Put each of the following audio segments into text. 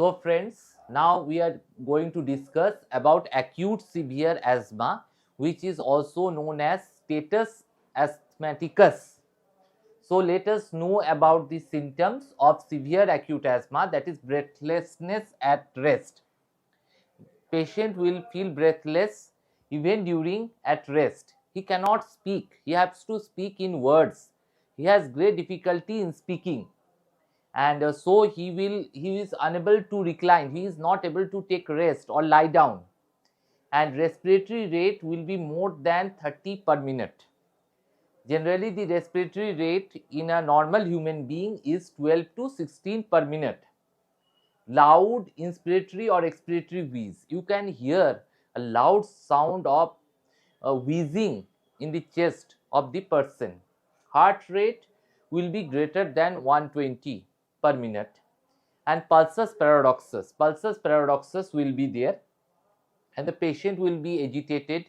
So friends, now we are going to discuss about acute severe asthma, which is also known as status asthmaticus. So let us know about the symptoms of severe acute asthma, that is breathlessness at rest. Patient will feel breathless even during at rest. He cannot speak. He has to speak in words. He has great difficulty in speaking, and so he is unable to recline. He is not able to take rest or lie down, and respiratory rate will be more than 30 per minute. Generally, the respiratory rate in a normal human being is 12 to 16 per minute. Loud inspiratory or expiratory wheeze. You can hear a loud sound of wheezing in the chest of the person. Heart rate will be greater than 120 per minute, and pulsus paradoxus. Pulsus paradoxus will be there, and the patient will be agitated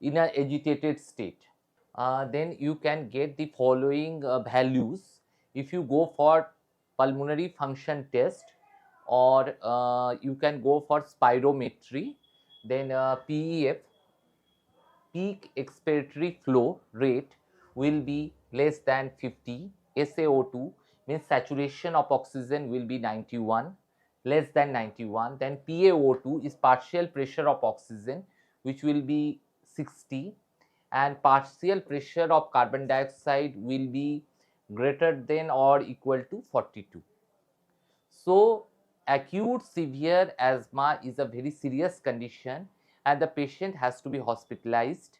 in an agitated state. Then you can get the following values if you go for pulmonary function test, or you can go for spirometry. Then PEF, peak expiratory flow rate, will be less than 50. SaO2 means saturation of oxygen will be 91, less than 91. Then PaO2 is partial pressure of oxygen, which will be 60, and partial pressure of carbon dioxide will be greater than or equal to 42. So acute severe asthma is a very serious condition, and the patient has to be hospitalized.